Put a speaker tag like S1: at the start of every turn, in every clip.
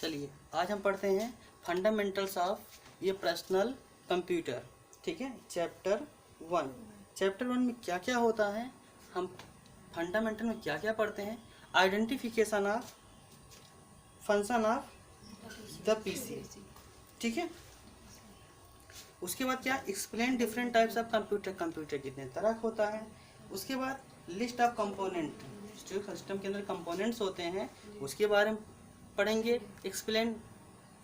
S1: चलिए आज हम पढ़ते हैं फंडामेंटल्स ऑफ ये पर्सनल कंप्यूटर। ठीक है, चैप्टर 1। चैप्टर 1 में क्या क्या होता है, हम फंडामेंटल में क्या क्या पढ़ते हैं। Identification of function of the PC. ठीक है, उसके बाद क्या, explain different types of computer, computer कितने तरह का होता है। उसके बाद लिस्ट ऑफ कंपोनेंट, जो सिस्टम के अंदर कंपोनेंट्स होते हैं उसके बारे में पढ़ेंगे। एक्सप्लेन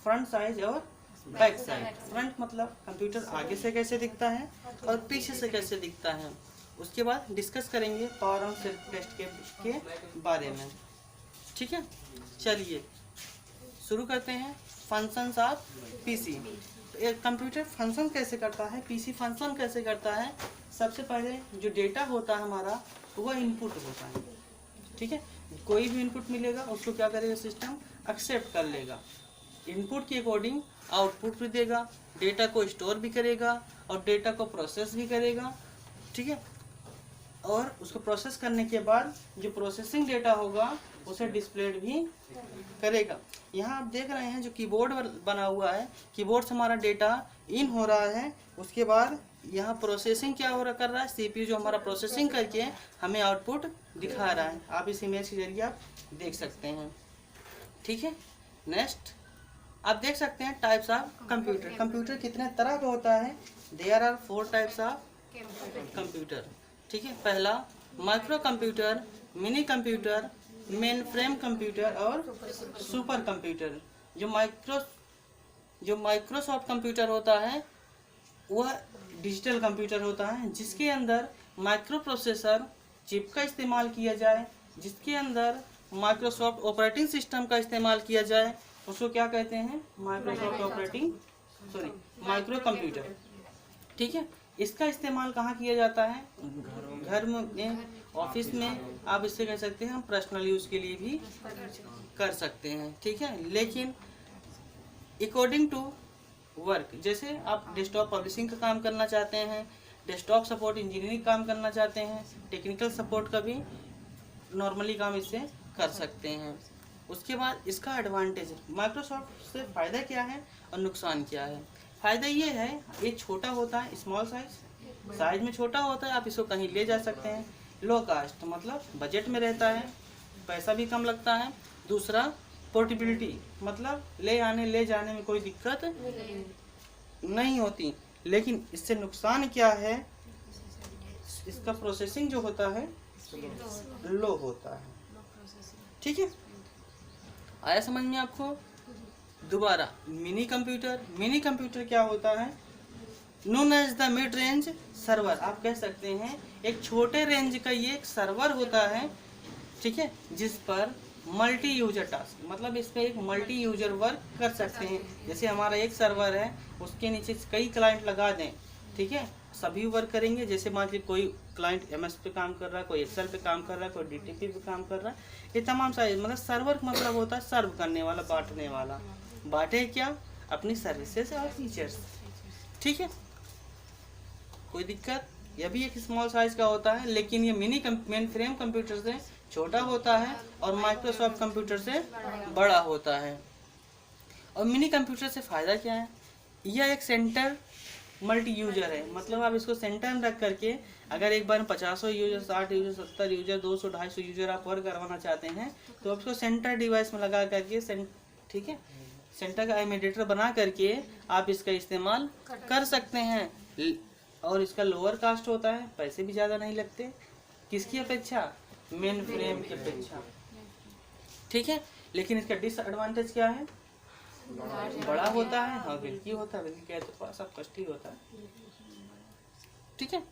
S1: फ्रंट साइज और बैक साइड। फ्रंट मतलब कंप्यूटर आगे से कैसे दिखता है और पीछे से कैसे दिखता है। उसके बाद डिस्कस करेंगे पावर ऑन सेल्फ टेस्ट के बारे में। ठीक है, चलिए शुरू करते हैं। Functions of PC. एक कंप्यूटर फंक्शन कैसे करता है, पीसी फंक्शन कैसे करता है। सबसे पहले जो डेटा होता है हमारा वह इनपुट होता है। ठीक है, कोई भी इनपुट मिलेगा उसको क्या करेगा, सिस्टम एक्सेप्ट कर लेगा। इनपुट के अकॉर्डिंग आउटपुट भी देगा, डेटा को स्टोर भी करेगा और डेटा को प्रोसेस भी करेगा। ठीक है, और उसको प्रोसेस करने के बाद जो प्रोसेसिंग डेटा होगा उसे डिस्प्ले भी करेगा। यहाँ आप देख रहे हैं जो कीबोर्ड बना हुआ है, कीबोर्ड से हमारा डेटा इन हो रहा है। उसके बाद यहाँ प्रोसेसिंग क्या हो रहा कर रहा है, सीपीयू जो हमारा प्रोसेसिंग करके हमें आउटपुट दिखा रहा है। आप इस इमेज के जरिए आप देख सकते हैं। ठीक है, नेक्स्ट आप देख सकते हैं टाइप्स ऑफ कंप्यूटर। कंप्यूटर कितने तरह का होता है, there are 4 types of computer. ठीक है, पहला micro computer, mini computer, mainframe computer और सुपर कंप्यूटर। जो माइक्रोसॉफ्ट कंप्यूटर होता है वह डिजिटल कंप्यूटर होता है जिसके अंदर माइक्रो प्रोसेसर चिप का इस्तेमाल किया जाए, जिसके अंदर माइक्रोसॉफ्ट ऑपरेटिंग सिस्टम का इस्तेमाल किया जाए, उसको क्या कहते हैं, माइक्रो कंप्यूटर। ठीक है, इसका इस्तेमाल कहाँ किया जाता है, घर में, ऑफिस में। आप इससे कह सकते हैं हम पर्सनल यूज़ के लिए भी कर सकते हैं। ठीक है, लेकिन अकॉर्डिंग टू वर्क, जैसे आप डेस्कटॉप पब्लिशिंग का काम करना चाहते हैं, डेस्कटॉप सपोर्ट इंजीनियरिंग काम करना चाहते हैं, टेक्निकल सपोर्ट का भी नॉर्मली काम इससे कर सकते हैं। उसके बाद इसका एडवांटेज, माइक्रोसॉफ्ट से फ़ायदा क्या है और नुकसान क्या है। फ़ायदा ये है, ये छोटा होता है, स्मॉल साइज में छोटा होता है, आप इसको कहीं ले जा सकते हैं। लो कास्ट मतलब बजट में रहता है, पैसा भी कम लगता है। दूसरा पोर्टेबिलिटी मतलब ले जाने में कोई दिक्कत नहीं होती। लेकिन इससे नुकसान क्या है, इसका प्रोसेसिंग जो होता है लो होता है। ठीक है, आया समझ में आपको। दोबारा मिनी कंप्यूटर। मिनी कंप्यूटर क्या होता है, known as the mid range server. आप कह सकते हैं एक छोटे रेंज का ये एक सर्वर होता है। ठीक है, जिस पर मल्टी यूजर टास्क मतलब इस पर एक मल्टी यूजर वर्क कर सकते हैं। जैसे हमारा एक सर्वर है, उसके नीचे कई क्लाइंट लगा दें, ठीक है, सभी वर्क करेंगे। जैसे मान लीजिए कोई क्लाइंट एमएस पे काम कर रहा है, कोई एक्सेल पे काम कर रहा है, कोई डीटीपी पे काम कर रहा है। ये तमाम सारे मतलब सर्वर मतलब होता है सर्व करने वाला, बांटने वाला। बांटे क्या, अपनी सर्विसेज और फीचर्स। ठीक है, कोई दिक्कत। यह भी एक स्मॉल साइज का होता है, लेकिन ये मेन फ्रेम कंप्यूटर से छोटा होता है और माइक्रोसॉफ्ट कंप्यूटर से बड़ा होता है। और मिनी कंप्यूटर से फ़ायदा क्या है, यह एक सेंटर मल्टी यूजर है। मतलब आप इसको सेंटर में रख करके अगर एक बार 50 यूजर, 60 यूजर, 70 यूजर, 200, 250 यूजर आप वर्क करवाना चाहते हैं तो आप इसको सेंटर डिवाइस में लगा करके ठीक है, सेंटर का इमिडिएटर बना करके आप इसका इस्तेमाल कर सकते हैं। और इसका लोअर कास्ट होता है, पैसे भी ज़्यादा नहीं लगते किसकी अपेक्षा, मेन फ्रेम की अपेक्षा। ठीक है, लेकिन इसका डिसएडवांटेज क्या है, बड़ा होता है। हाँ, बिल्कुल होता है, बिल्कुल क्या तो थोड़ा सा कॉस्टली होता है। ठीक है,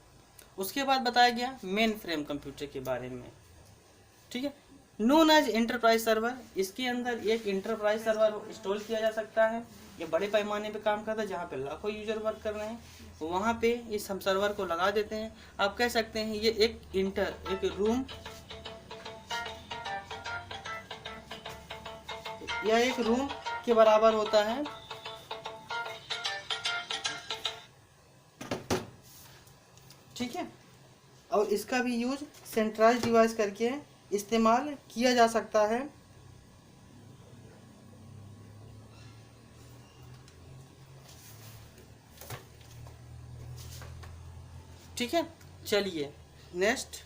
S1: उसके बाद बताया गया मेन फ्रेम कंप्यूटर के बारे में। ठीक है, नोन एज एंटरप्राइज सर्वर। इसके अंदर एक एंटरप्राइज सर्वर इंस्टॉल किया जा सकता है। ये बड़े पैमाने पे काम करता है, जहाँ पे लाखों यूजर वर्क कर रहे हैं, वहाँ पे इस हम सर्वर को लगा देते हैं। आप कह सकते हैं ये एक रूम या एक रूम के बराबर होता है। ठीक है, और इसका भी यूज सेंट्रलाइज डिवाइस करके इस्तेमाल किया जा सकता है। ठीक है, चलिए नेक्स्ट,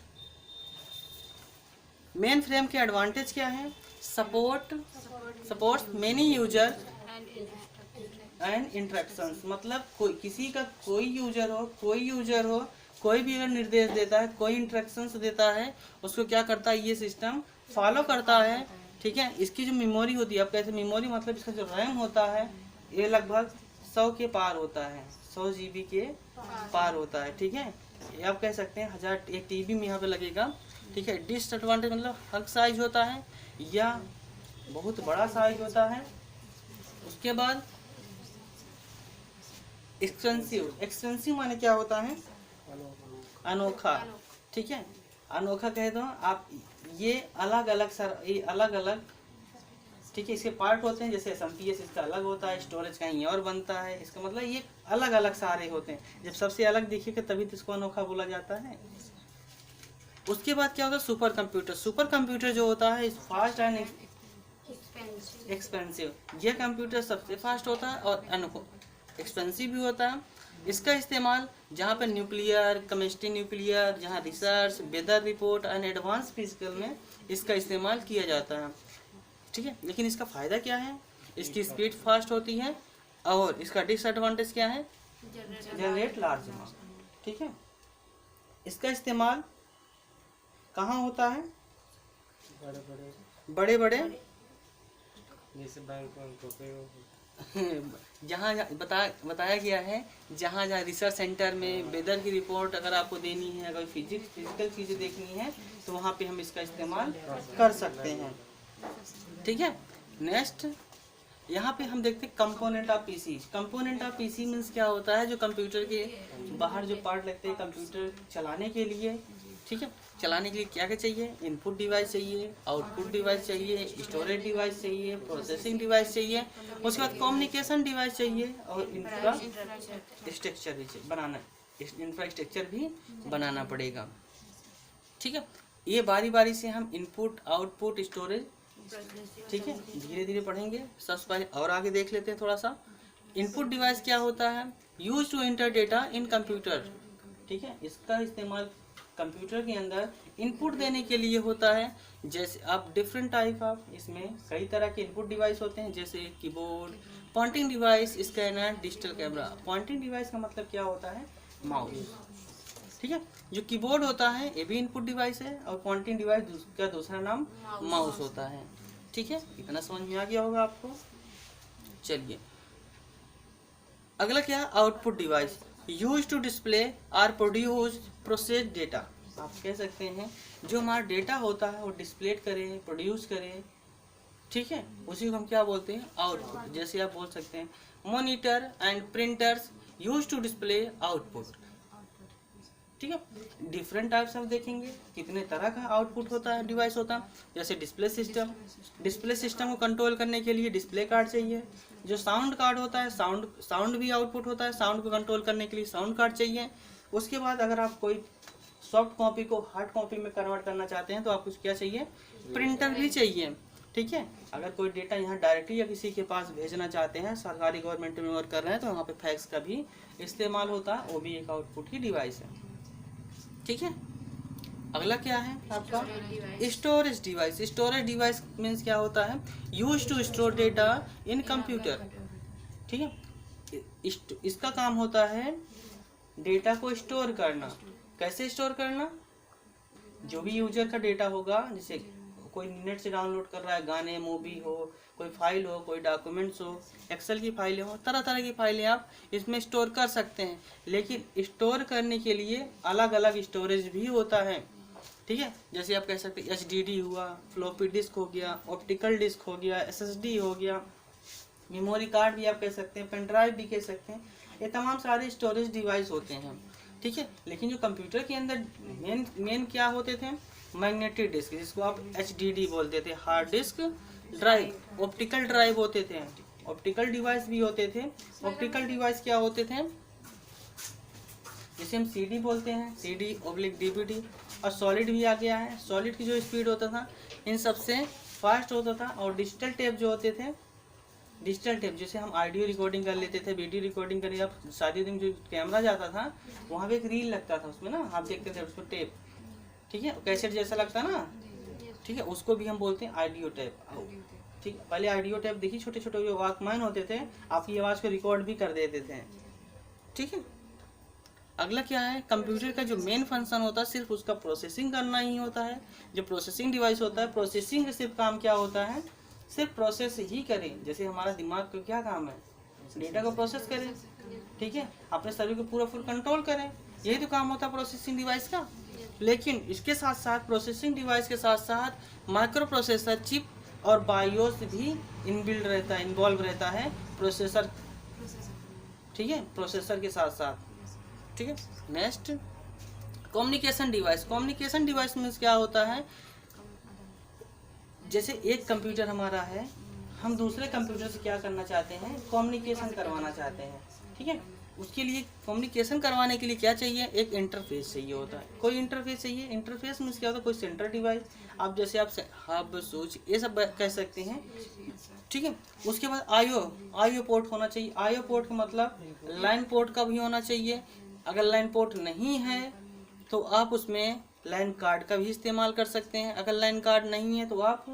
S1: मेन फ्रेम के एडवांटेज क्या है? Support many user and interactions, मतलब कोई यूजर हो, कोई भी अगर निर्देश देता है, कोई इंटरेक्शंस देता है, उसको क्या करता है ये सिस्टम फॉलो करता है। ठीक है, इसकी जो मेमोरी होती है, अब कैसे मेमोरी मतलब इसका जो रैम होता है ये लगभग 100 के पार होता है, 100 GB के पार होता है। ठीक है, ये आप कह सकते हैं 1000 एक TB में यहाँ पे लगेगा। ठीक है, डिसएडवांटेज मतलब हल्क साइज होता है या बहुत बड़ा साइज होता है। उसके बाद एक्सपेंसिव माने क्या होता है? अनोखा। ठीक है, अनोखा कह दो आप, ये अलग अलग ठीक है, इसके पार्ट होते हैं, जैसे SMPS इसका अलग होता है, स्टोरेज कहीं और बनता है, इसका मतलब ये अलग अलग सारे होते हैं। जब सबसे अलग देखिएगा तभी तो इसको अनोखा बोला जाता है। उसके बाद क्या होता है? सुपर कंप्यूटर जो होता है फास्ट एंड एक्सपेंसिव। यह कंप्यूटर सबसे फास्ट होता है और एक्सपेंसिव भी होता है। इसका इस्तेमाल जहाँ पर न्यूक्लियर, केमिस्ट्री न्यूक्लियर, जहाँ research, weather report and advance physical में इसका इस्तेमाल किया जाता है। ठीक है, लेकिन इसका फ़ायदा क्या है? इसकी स्पीड फास्ट होती है और इसका डिसएडवांटेज क्या है? Generate large amount. ठीक है, इसका इस्तेमाल कहाँ होता है? बड़े बड़े
S2: जैसे बैंक
S1: जहाँ बताया गया है, जहाँ रिसर्च सेंटर में वेदर की रिपोर्ट अगर आपको देनी है, अगर फिजिकल चीज़ें देखनी है तो वहाँ पे हम इसका इस्तेमाल कर सकते हैं। ठीक है, नेक्स्ट यहाँ पे हम देखते हैं component of PC. Component of PC means क्या होता है? जो कंप्यूटर के बाहर जो पार्ट लगते हैं कंप्यूटर चलाने के लिए। ठीक है, चलाने के लिए क्या क्या चाहिए? इनपुट डिवाइस चाहिए, आउटपुट डिवाइस चाहिए, स्टोरेज डिवाइस चाहिए, प्रोसेसिंग डिवाइस चाहिए, उसके बाद कम्युनिकेशन डिवाइस चाहिए और इंफ्रास्ट्रक्चर भी बनाना पड़ेगा। ठीक है, ये बारी बारी से हम इनपुट, आउटपुट, स्टोरेज, ठीक है, धीरे धीरे पढ़ेंगे। सबसे पहले और आगे देख लेते हैं थोड़ा सा। इनपुट डिवाइस क्या होता है? Use to enter data in computer. ठीक है, इसका इस्तेमाल कंप्यूटर के अंदर इनपुट देने के लिए होता है। जैसे आप डिफरेंट टाइप ऑफ, इसमें कई तरह के इनपुट डिवाइस होते हैं, जैसे keyboard, pointing device, scanner, digital camera. Pointing device का मतलब क्या होता है? माउस। ठीक है, जो कीबोर्ड होता है ये भी इनपुट डिवाइस है और पॉइंटिंग डिवाइस का दूसरा नाम माउस होता है। ठीक है, इतना समझ में आ गया होगा आपको। चलिए अगला क्या? Output device use to display और प्रोसेस डेटा। आप कह सकते हैं जो हमारा डेटा होता है वो डिस्प्ले करे, प्रोड्यूस करे। ठीक है, उसी को हम क्या बोलते हैं? आउटपुट। जैसे आप बोल सकते हैं monitor and printers use to display output. ठीक है, डिफरेंट टाइप्स हम देखेंगे कितने तरह का आउटपुट होता है, डिवाइस होता है। जैसे डिस्प्ले सिस्टम को कंट्रोल करने के लिए डिस्प्ले कार्ड चाहिए। जो साउंड कार्ड होता है, साउंड भी आउटपुट होता है, साउंड को कंट्रोल करने के लिए साउंड कार्ड चाहिए। उसके बाद अगर आप कोई सॉफ्ट कॉपी को हार्ड कॉपी में कन्वर्ट करना चाहते हैं तो आपको क्या चाहिए? प्रिंटर भी चाहिए। ठीक है, अगर कोई डेटा यहाँ डायरेक्टली या किसी के पास भेजना चाहते हैं, सरकारी गवर्नमेंट में वर्क कर रहे हैं, तो वहाँ पे फैक्स का भी इस्तेमाल होता है, वो भी एक आउटपुट की डिवाइस है। ठीक है, अगला क्या है आपका? Storage device. Storage device means क्या होता है? Use to store data in computer. ठीक है, इसका काम होता है डेटा को स्टोर करना। कैसे स्टोर करना? जो भी यूजर का डेटा होगा, जैसे कोई नेट से डाउनलोड कर रहा है, गाने, मूवी हो, कोई फाइल हो, कोई डॉक्यूमेंट्स हो, एक्सेल की फाइलें हो, तरह तरह की फाइलें आप इसमें स्टोर कर सकते हैं। लेकिन स्टोर करने के लिए अलग अलग स्टोरेज भी होता है। ठीक है, जैसे आप कह सकते हैं HDD हुआ, फ्लॉपी डिस्क हो गया, ऑप्टिकल डिस्क हो गया, SSD हो गया, मेमोरी कार्ड भी आप कह सकते हैं, पेन ड्राइव भी कह सकते हैं। ये तमाम सारे स्टोरेज डिवाइस होते हैं। ठीक है, लेकिन जो कंप्यूटर के अंदर मेन क्या होते थे? मैग्नेटिक डिस्क, जिसको आप HDD बोलते थे, hard disk drive, optical drive होते थे, ऑप्टिकल डिवाइस भी होते थे। ऑप्टिकल डिवाइस क्या होते थे? जिसे हम CD बोलते हैं, CD/DVD, और सॉलिड भी आ गया है। सॉलिड की जो स्पीड होता था इन सबसे फास्ट होता था। और डिजिटल टेप जो होते थे डिजिटल टेप, जैसे हम ऑडियो रिकॉर्डिंग कर लेते थे, वीडियो रिकॉर्डिंग करने, अब शादी दिन जो कैमरा जाता था वहाँ पे एक रील लगता था उसमें ना, आप देखते थे उसको टेप, ठीक है, कैसेट जैसा लगता ना, ठीक है, उसको भी हम बोलते हैं ऑडियो टेप। ठीक है, पहले ऑडियो टेप देखिए छोटे छोटे जो वॉकमैन होते थे, आपकी आवाज़ को रिकॉर्ड भी कर देते थे। ठीक है, अगला क्या है, कंप्यूटर का जो मेन फंक्शन होता है सिर्फ उसका प्रोसेसिंग करना ही होता है। जो प्रोसेसिंग डिवाइस होता है, प्रोसेसिंग का सिर्फ काम क्या होता है, सिर्फ प्रोसेस ही करें। जैसे हमारा दिमाग का क्या काम है, डेटा को प्रोसेस करें, ठीक है, अपने शरीर को पूरा फुल कंट्रोल करें, यही तो काम होता है प्रोसेसिंग डिवाइस का। लेकिन इसके साथ साथ, प्रोसेसिंग डिवाइस के साथ साथ माइक्रो प्रोसेसर, चिप और बायोस भी इनबिल्ड रहता है, इन्वॉल्व रहता है प्रोसेसर, ठीक है, प्रोसेसर के साथ साथ। ठीक है, next communication device. Communication device में क्या होता है, जैसे एक कंप्यूटर हमारा है, हम दूसरे कंप्यूटर से क्या करना चाहते हैं, कम्युनिकेशन करवाना चाहते हैं। ठीक है, उसके लिए कम्युनिकेशन करवाने के लिए क्या चाहिए, एक इंटरफेस चाहिए होता है, कोई इंटरफेस चाहिए। इंटरफेस में क्या होता है, कोई सेंट्रल डिवाइस, आप जैसे आप हब, स्विच, ये सब कह सकते हैं। ठीक है, उसके बाद आईओ पोर्ट होना चाहिए। आईओ पोर्ट का मतलब लाइन पोर्ट का भी होना चाहिए। अगर लाइन पोर्ट नहीं है तो आप उसमें लाइन कार्ड का भी इस्तेमाल कर सकते हैं। अगर लाइन कार्ड नहीं है तो आप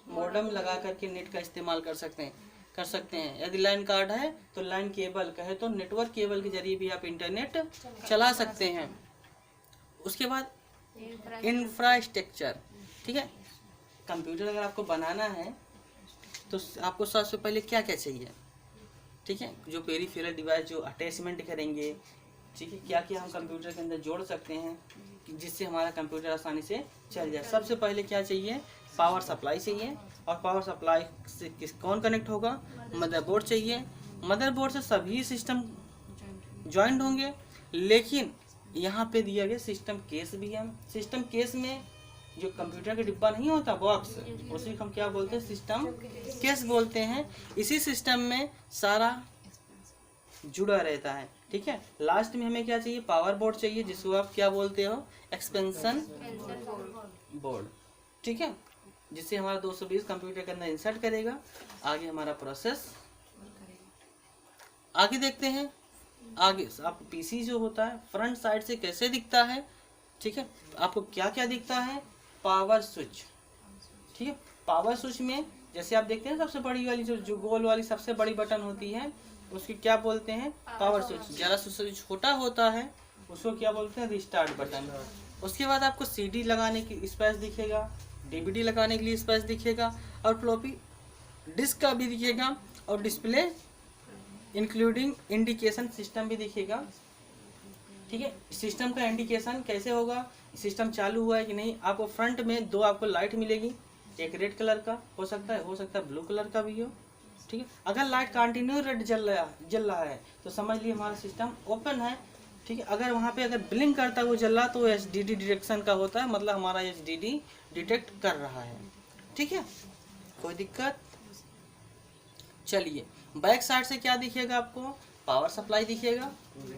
S1: मॉडेम लगा करके नेट का इस्तेमाल कर सकते हैं। यदि लाइन कार्ड है तो लाइन केबल, कहे तो नेटवर्क केबल के जरिए भी आप इंटरनेट चला सकते हैं। उसके बाद इंफ्रास्ट्रक्चर। ठीक है, कंप्यूटर अगर आपको बनाना है तो आपको सबसे पहले क्या क्या चाहिए, ठीक है, जो पेरिफेरल डिवाइस जो अटैचमेंट करेंगे, ठीक है, क्या क्या हम कंप्यूटर के अंदर जोड़ सकते हैं जिससे हमारा कंप्यूटर आसानी से चल जाए। सबसे पहले क्या चाहिए, पावर सप्लाई चाहिए। और पावर सप्लाई से कौन कनेक्ट होगा, मदरबोर्ड चाहिए। मदरबोर्ड से सभी सिस्टम ज्वाइंट होंगे, लेकिन यहाँ पे दिया गया सिस्टम केस भी है। सिस्टम केस में जो कंप्यूटर का डिब्बा नहीं होता, बॉक्स, उसी को हम क्या बोलते हैं, सिस्टम केस बोलते हैं। इसी सिस्टम में सारा जुड़ा रहता है। ठीक है, लास्ट में हमें क्या चाहिए, पावर बोर्ड चाहिए, जिसको आप क्या बोलते हो, एक्सपेंशन बोर्ड। ठीक है, जिससे हमारा 220 कंप्यूटर के अंदर इंसर्ट करेगा। आगे हमारा प्रोसेस, आगे देखते हैं। आगे आप पीसी जो होता है फ्रंट साइड से कैसे दिखता है, ठीक है, आपको क्या क्या दिखता है, पावर स्विच। ठीक है, पावर स्विच में जैसे आप देखते हैं सबसे बड़ी वाली जो गोल वाली सबसे बड़ी बटन होती है उसकी क्या बोलते हैं, पावर स्विच। जरा स्विच छोटा होता है उसको क्या बोलते हैं, रिस्टार्ट बटन। उसके बाद आपको सीडी लगाने की स्पेस दिखेगा, डीवीडी लगाने के लिए स्पेस दिखेगा, और फ्लॉपी डिस्क का भी दिखेगा, और डिस्प्ले इंक्लूडिंग इंडिकेशन सिस्टम भी दिखेगा। ठीक है, सिस्टम का इंडिकेशन कैसे होगा, सिस्टम चालू हुआ है कि नहीं। आपको फ्रंट में दो आपको लाइट मिलेगी, एक रेड कलर का हो सकता है ब्लू कलर का भी हो। ठीक है, अगर लाइट कंटिन्यू रेड जल रहा है तो समझ लिए हमारा सिस्टम ओपन है। ठीक है, अगर वहाँ पे अगर ब्लिंक करता है वो जल रहा तो एचडीडी डिटेक्शन का होता है, मतलब हमारा एचडीडी डिटेक्ट कर रहा है। ठीक है, कोई दिक्कत। चलिए, बैक साइड से क्या दिखेगा आपको, पावर सप्लाई दिखेगा।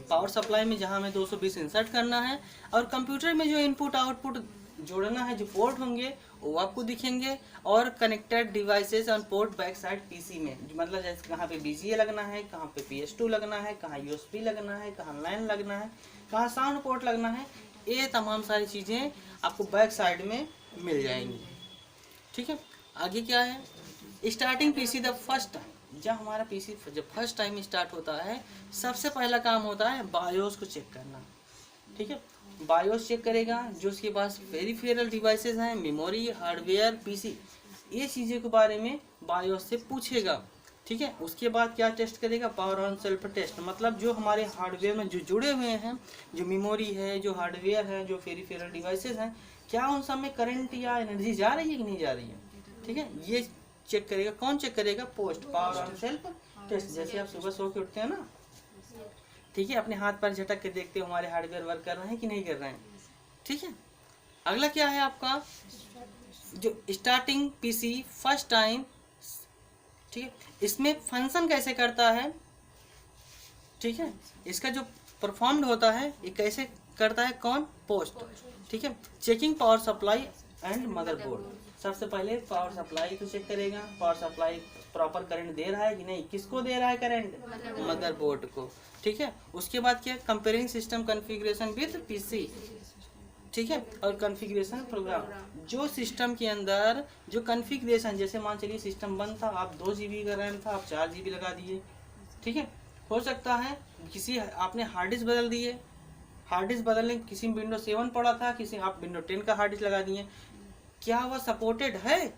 S1: पावर सप्लाई में जहाँ हमें 220 इंसर्ट करना है, और कंप्यूटर में जो इनपुट आउटपुट जोड़ना है, जो पोर्ट होंगे वो आपको दिखेंगे, और connected devices on port back side PC में, मतलब जैसे कहाँ पे बीजीए लगना है, कहाँ पे PS2 लगना है, कहाँ यूएसबी लगना है, कहाँ लाइन लगना है, कहाँ साउंड पोर्ट लगना है, ये तमाम सारी चीज़ें आपको बैक साइड में मिल जाएंगी। ठीक है, आगे क्या है, starting PC the first time. जब हमारा पीसी जब फर्स्ट टाइम स्टार्ट होता है, सबसे पहला काम होता है बायोस को चेक करना। ठीक है, बायोस चेक करेगा, जो उसके पास पेरिफेरल डिवाइसेस हैं, मेमोरी, हार्डवेयर, पीसी, ये चीज़ों के बारे में बायोस से पूछेगा। ठीक है, उसके बाद क्या टेस्ट करेगा, पावर ऑन सेल्फ टेस्ट, मतलब जो हमारे हार्डवेयर में जो जुड़े हुए हैं, जो मेमोरी है, जो हार्डवेयर है, जो पेरिफेरल डिवाइसेस हैं, क्या उन सब में करंट या एनर्जी जा रही है कि नहीं जा रही है। ठीक है, ये चेक करेगा। कौन चेक करेगा, POST, power on self test. जैसे आप सुबह सो के उठते हैं ना, ठीक है, अपने हाथ पर झटक के देखते हो हमारे हार्डवेयर वर्क कर रहे हैं कि नहीं कर रहे हैं। ठीक है, अगला क्या है आपका, जो स्टार्टिंग पीसी फर्स्ट टाइम। ठीक है, इसमें फंक्शन कैसे करता है, ठीक है, इसका जो परफॉर्म्ड होता है ये कैसे करता है, कौन, पोस्ट। ठीक है, checking power supply and motherboard. सबसे पहले पावर सप्लाई को चेक करेगा, पावर सप्लाई प्रॉपर करंट दे रहा है कि नहीं, किसको दे रहा है करंट, मदरबोर्ड को। ठीक है, उसके बाद क्या, comparing system configuration with PC. ठीक है, और कॉन्फ़िगरेशन प्रोग्राम, जो सिस्टम के अंदर जो कॉन्फ़िगरेशन, जैसे मान चलिए सिस्टम बंद था, आप 2 GB का रैम था, आप 4 GB लगा दिए। ठीक है, हो सकता है किसी आपने हार्ड डिस्क बदल दिए, हार्ड डिस्क बदलने किसी में विंडो 7 पड़ा था, किसी आप विंडो 10 का हार्ड डिस्क लगा दिए, क्या वह सपोर्टेड है।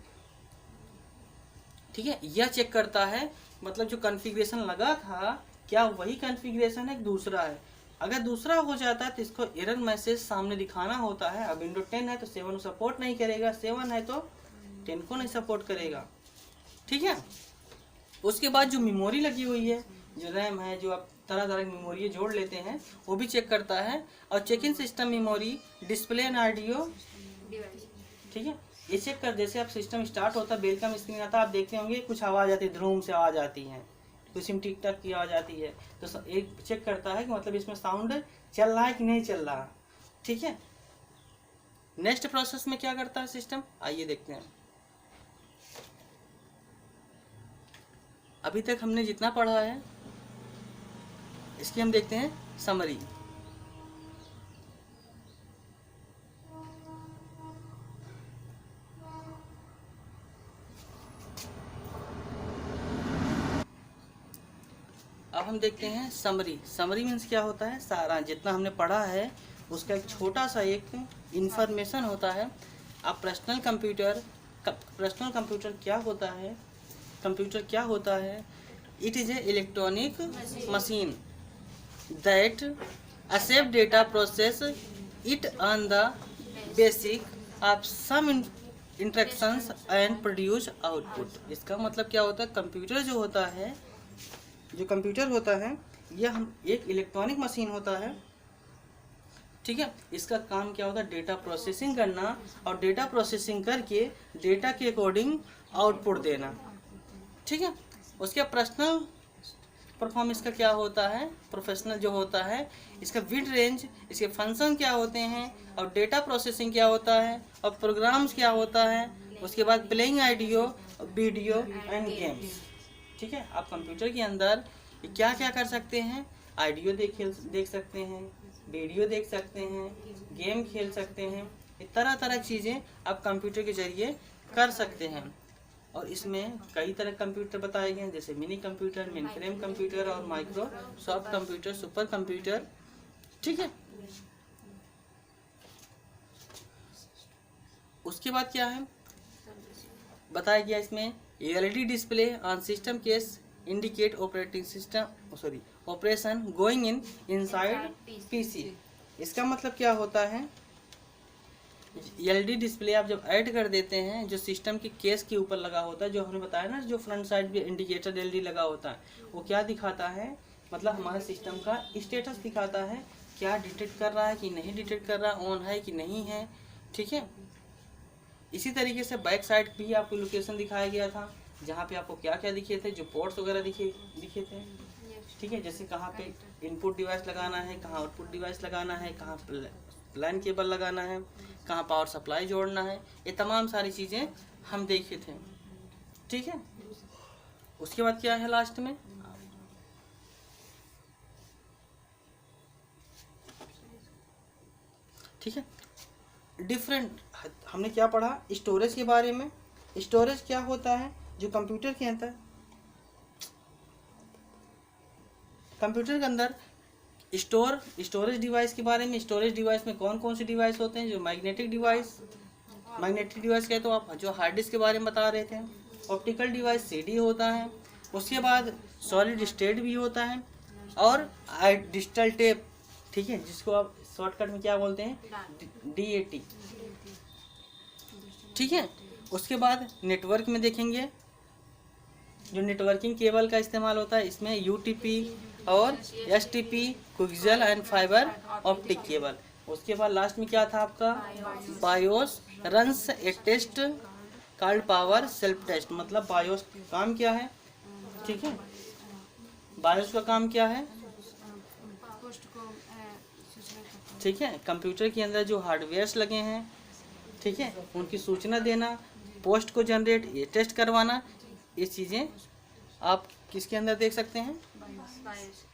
S1: ठीक है, यह चेक करता है, मतलब जो कॉन्फ़िगरेशन लगा था क्या वही कॉन्फ़िगरेशन है, दूसरा है। अगर दूसरा हो जाता है तो इसको एरर मैसेज सामने दिखाना होता है। अब विंडो 10 है तो 7 को सपोर्ट नहीं करेगा, 7 है तो 10 को नहीं सपोर्ट करेगा। ठीक है, उसके बाद जो मेमोरी लगी हुई है, जो रैम है, जो आप तरह तरह की मेमोरी जोड़ लेते हैं, वो भी चेक करता है। और checking system memory, display and audio. ठीक है, ये चेक कर, जैसे आप सिस्टम स्टार्ट होता है, वेलकम स्क्रीन आता है, आप देखते होंगे कुछ आवाज़ आती है, धूम से आवाज़ आती है, कुछ में टिक टक की आवाज़ आती है, तो एक चेक करता है कि मतलब इसमें साउंड चल रहा है कि नहीं चल रहा। ठीक है, नेक्स्ट प्रोसेस में क्या करता है सिस्टम, आइए देखते हैं। अभी तक हमने जितना पढ़ा है इसकी हम देखते हैं समरी। अब हम देखते हैं समरी। समरी मीन्स क्या होता है, सारा जितना हमने पढ़ा है उसका एक छोटा सा एक इंफॉर्मेशन होता है। अब पर्सनल कंप्यूटर क्या होता है, कंप्यूटर क्या होता है, it is a electronic machine that accept data, process it on the basic of some instructions and produce output। इसका मतलब क्या होता है, कंप्यूटर जो होता है, जो कंप्यूटर होता है यह हम एक इलेक्ट्रॉनिक मशीन होता है। ठीक है, इसका काम क्या होता है, डेटा प्रोसेसिंग करना, और डेटा प्रोसेसिंग करके डेटा के अकॉर्डिंग आउटपुट देना। ठीक है, उसके पर्सनल परफॉर्मेंस का क्या होता है, प्रोफेशनल जो होता है, इसका विड रेंज, इसके फंक्शन क्या होते हैं, और डेटा प्रोसेसिंग क्या होता है, और प्रोग्राम्स क्या होता है, उसके बाद playing audio, video and games. ठीक है, आप कंप्यूटर के अंदर क्या क्या कर सकते हैं, ऑडियो देख सकते हैं, वीडियो देख सकते हैं, गेम खेल सकते हैं, तरह तरह की चीज़ें आप कंप्यूटर के जरिए कर सकते हैं। और इसमें कई तरह कंप्यूटर बताए गए हैं, जैसे mini computer, mainframe computer, और माइक्रोसॉफ्ट कंप्यूटर, सुपर कंप्यूटर। ठीक है, उसके बाद क्या है बताया गया इसमें, LED display on system case indicate operation going inside PC. इसका मतलब क्या होता है, एलईडी डिस्प्ले आप जब ऐड कर देते हैं, जो सिस्टम के केस के ऊपर लगा होता है, जो हमने बताया ना, जो फ्रंट साइड पे इंडिकेटर एलईडी लगा होता है, वो क्या दिखाता है, मतलब हमारे सिस्टम का स्टेटस दिखाता है, क्या डिटेक्ट कर रहा है कि नहीं डिटेक्ट कर रहा, ऑन है कि नहीं है। ठीक है, इसी तरीके से बैक साइड भी आपको लोकेशन दिखाया गया था, जहाँ पे आपको क्या क्या दिखे थे, जो पोर्ट्स वगैरह दिखे थे। ठीक है, जैसे कहाँ पे इनपुट डिवाइस लगाना है, कहाँ आउटपुट डिवाइस लगाना है, कहाँ लाइन केबल लगाना है, कहाँ पावर सप्लाई जोड़ना है, ये तमाम सारी चीज़ें हम देखे थे। ठीक है, उसके बाद क्या है लास्ट में, ठीक है, डिफरेंट हमने क्या पढ़ा, स्टोरेज के बारे में। स्टोरेज क्या होता है, जो कंप्यूटर के अंदर, कंप्यूटर के अंदर स्टोरेज डिवाइस के बारे में। स्टोरेज डिवाइस में कौन कौन से डिवाइस होते हैं, जो मैग्नेटिक डिवाइस कहे तो आप जो हार्ड डिस्क के बारे में बता रहे थे, ऑप्टिकल डिवाइस सीडी होता है, उसके बाद सॉलिड स्टेट भी होता है, और डिजिटल टेप। ठीक है, जिसको आप शॉर्टकट में क्या बोलते हैं, DAT। ठीक है, उसके बाद नेटवर्क में देखेंगे, जो नेटवर्किंग केबल का इस्तेमाल होता है, इसमें UTP और STP, coaxial and fibre optic cable. उसके बाद लास्ट में क्या था आपका, BIOS runs a test called power self test. मतलब बायोस काम क्या है, ठीक है, बायोस का काम क्या है, ठीक है, कंप्यूटर के अंदर जो हार्डवेयर्स लगे हैं, ठीक है, उनकी सूचना देना, पोस्ट को जनरेट, ये टेस्ट करवाना, ये चीज़ें आप किसके अंदर देख सकते हैं?
S3: बायोस